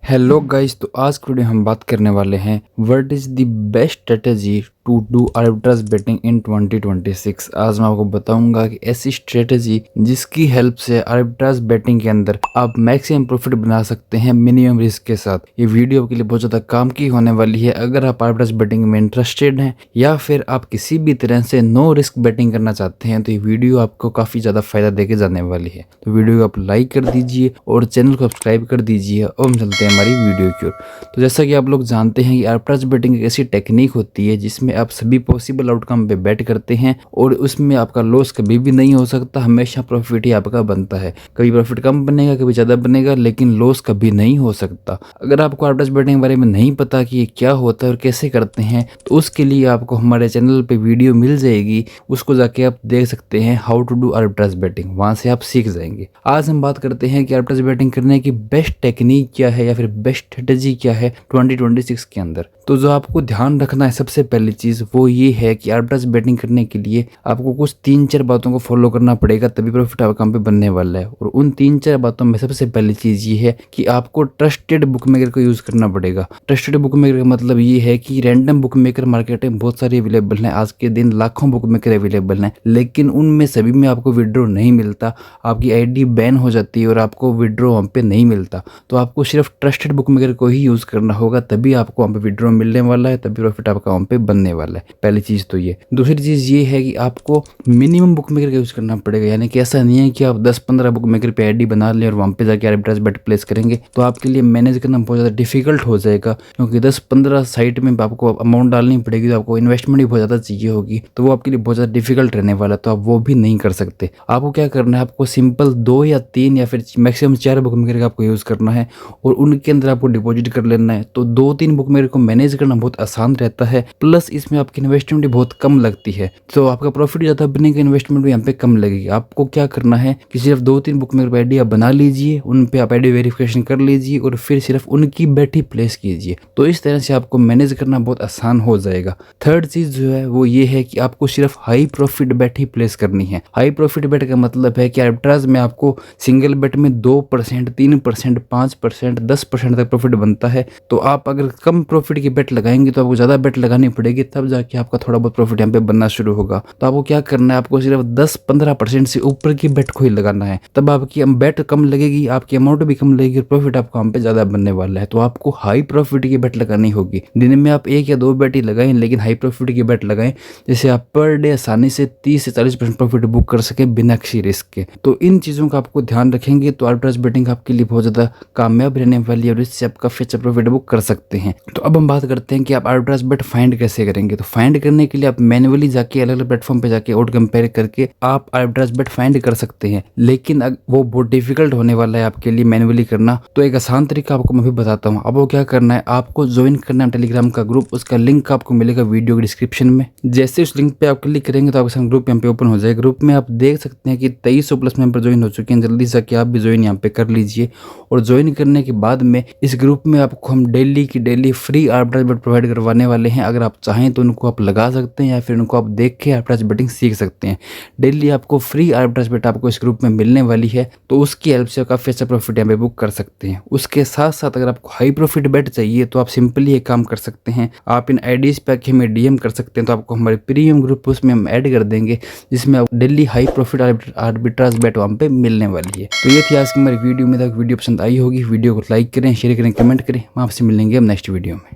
Hello guys, तो आज की वीडियो हम बात करने वाले हैं what is the best strategy to do arbitrage betting in 2026। आज मैं आपको बताऊंगा कि ऐसी स्ट्रेटेजी जिसकी हेल्प से आर्बिट्राज बेटिंग के अंदर आप मैक्सिमम प्रॉफिट बना सकते हैं मिनिमम रिस्क के साथ। ये वीडियो आपके लिए बहुत ज़्यादा काम की होने वाली है अगर आप आर्बिट्राज बेटिंग में इंटरेस्टेड हैं या फिर आप किसी भी तरह से नो रिस्क बेटिंग करना चाहते हैं, तो ये वीडियो आपको काफ़ी ज़्यादा फायदा देके जाने वाली है। तो वीडियो को आप लाइक कर दीजिए और चैनल को सब्सक्राइब कर दीजिए और हम चलते हैं हमारी वीडियो की ओर। तो जैसा कि आप लोग जानते हैं कि आर्बिट्राज बेटिंग एक ऐसी टेक्निक होती है जिसमें आप सभी पॉसिबल आउटकम पे बेट करते हैं और उसमें आपका लॉस कभी भी नहीं हो सकता, हमेशा प्रॉफिट ही आपका बनता है। कभी प्रॉफिट कम बनेगा, कभी ज़्यादा बनेगा, लेकिन लॉस कभी नहीं हो सकता। अगर आपको आर्बिट्राज बेटिंग के बारे में नहीं पता कि ये क्या होता है और कैसे करते हैं, तो उसके लिए आपको हमारे चैनल पे वीडियो मिल जाएगी, उसको जाके आप देख सकते हैं how to do arbitrage betting, वहाँ से आप सीख जाएंगे। आज हम बात करते हैं कि आर्बिट्राज बेटिंग करने की बेस्ट टेक्निक क्या है या फिर बेस्ट स्ट्रेटेजी क्या है 2026 के अंदर। तो जो आपको ध्यान रखना है सबसे पहली चीज़ वो ये है कि आर्बिट्राज बेटिंग करने के लिए आपको कुछ 3-4 बातों को फॉलो करना पड़ेगा, तभी प्रॉफिट आपका काम पे बनने वाला है। और उन 3-4 बातों में सबसे पहली चीज़ ये है कि आपको ट्रस्टेड बुक मेकर को यूज़ करना पड़ेगा। ट्रस्टेड बुक मेकर का मतलब ये है कि रैंडम बुक मेकर मार्केट में बहुत सारे अवेलेबल हैं, आज के दिन लाखों बुक मेकर अवेलेबल हैं, लेकिन उनमें सभी में आपको विड्रॉ नहीं मिलता, आपकी आईडी बैन हो जाती है और आपको विड्रॉ वहाँ पे नहीं मिलता। तो आपको सिर्फ ट्रस्टेड बुक मेकर को ही यूज़ करना होगा, तभी आपको वहाँ पे विड्रॉ मिलने वाला है, तभी प्रॉफिट आपका वहाँ पे बनने वाला है। पहली चीज़ तो ये। दूसरी चीज़ ये है कि आपको मिनिमम बुक मेकर का यूज़ करना पड़ेगा, यानी कि ऐसा नहीं है कि आप 10-15 बुक मेकर पे आईडी बना लें और वहाँ पे जाके आर्बिट्राज बेट प्लेस करेंगे, तो आपके लिए मैनेज करना बहुत ज़्यादा डिफिकल्ट हो जाएगा, क्योंकि 10-15 साइट में आपको अमाउंट डालनी पड़ेगी, तो आपको इन्वेस्टमेंट भी बहुत ज़्यादा चाहिए होगी, तो वो आपके लिए बहुत ज़्यादा डिफिकल्ट रहने वाला है, तो आप वो भी नहीं कर सकते। आपको क्या करना है, आपको सिंपल 2 या 3 या फिर मैक्सिमम 4 बुक मेकर का आपको यूज़ करना है और उनके अंदर आपको डिपॉजिट कर लेना है। तो 2-3 बुक मेकर को मैनेज करना बहुत आसान रहता है, प्लस इसमें आपकी इन्वेस्टमेंट भी बहुत कम लगती है, तो आपका प्रॉफिट ज़्यादा बनेगा, इन्वेस्टमेंट भी यहाँ पे कम लगेगी। आपको क्या करना है कि सिर्फ 2-3 बुक मेकर आईडी आप बना लीजिए, उन पे आप आईडी वेरिफिकेशन कर लीजिए और फिर सिर्फ उनकी बेट ही प्लेस कीजिए, तो इस तरह से आपको मैनेज करना बहुत आसान हो जाएगा। थर्ड चीज़ जो है वो ये है कि आपको सिर्फ हाई प्रॉफिट बेट ही प्लेस करनी है। हाई प्रॉफिट बेट का मतलब है कि आर्बिट्राज में आपको सिंगल बेट में 2%, 3%, 5%, 10% तक प्रॉफिट बनता है, तो आप अगर कम प्रॉफिट की बेट लगाएंगे तो आपको ज़्यादा बेट लगानी पड़ेगी, तब जाके आपका थोड़ा बहुत प्रॉफिट यहाँ पे बनना शुरू होगा। तो आपको क्या करना है, आपको सिर्फ 10-15% से ऊपर की बेट को ही लगाना है, तब आपकी बेट कम लगेगी, आपकी अमाउंट भी कम लगेगी और प्रॉफिट आपको यहाँ पे ज़्यादा बनने वाला है। तो आपको हाई प्रॉफिट की बेट लगानी होगी। दिन में आप 1 या 2 बेट ही लगाएं, लेकिन हाई प्रॉफिट की बेट लगाएं, जैसे आप पर डे आसानी से 30 से 40% प्रॉफिट बुक कर सके बिना किसी रिस्क के। तो इन चीज़ों का आपको ध्यान रखेंगे तो आर्बिट्राज बेटिंग आपके लिए बहुत ज़्यादा कामयाब रहने वाली है और इससे आप काफ़ी अच्छा प्रॉफिट बुक कर सकते हैं। तो अब हम बात करते हैं कि आप आर्बिट्राज बेट फाइंड कैसे करेंगे। तो फाइंड करने के लिए आप मैन्युअली जाके अलग अलग प्लेटफॉर्म पे जाके ऑड कंपेयर करके आप आर्बिट्राज बेट फाइंड कर सकते हैं, लेकिन वो बहुत डिफिकल्ट होने वाला है आपके लिए मैन्युअली करना। तो एक आसान तरीका आपको मैं भी बताता हूँ। अब वो क्या करना है, आपको ज्वाइन करना है टेलीग्राम का ग्रुप, उसका लिंक आपको मिलेगा वीडियो के डिस्क्रिप्शन में। जैसे उस लिंक पे आप क्लिक करेंगे तो आपके सामने ग्रुप यहाँ पे ओपन हो जाएगा। ग्रुप में आप देख सकते हैं कि 2300 प्लस मेंबर ज्वाइन हो चुके हैं, जल्दी से आप भी ज्वाइन यहाँ पे कर लीजिए। और ज्वाइन करने के बाद में इस ग्रुप में आपको हम डेली की डेली फ्री आर्बिट्राज बेट प्रोवाइड करवाने वाले हैं। अगर आप चाहें तो उनको आप लगा सकते हैं या फिर उनको आप देख के आर्बिट्राज बेटिंग सीख सकते हैं। डेली आपको फ्री आर्बिट्राज बेट आपको इस ग्रुप में मिलने वाली है, तो उसकी हेल्प से काफ़ी अच्छा प्रॉफिट यहाँ पे बुक कर सकते हैं। उसके साथ साथ अगर आपको हाई प्रॉफिट बेट चाहिए तो आप सिंपली एक काम कर सकते हैं, आप इन आईडीज़ पे आके हमें डीएम कर सकते हैं, तो आपको हमारे प्रीमियम ग्रुप उसमें हम ऐड कर देंगे, जिसमें आप डेली हाई प्रॉफिट आर्बिट्राज बेट वहाँ पे मिलने वाली है। तो ये थी आज की हमारी वीडियो में। वीडियो पसंद आई होगी, वीडियो को लाइक करें, शेयर करें, कमेंट करें। हम आपसे मिलेंगे हम नेक्स्ट वीडियो में।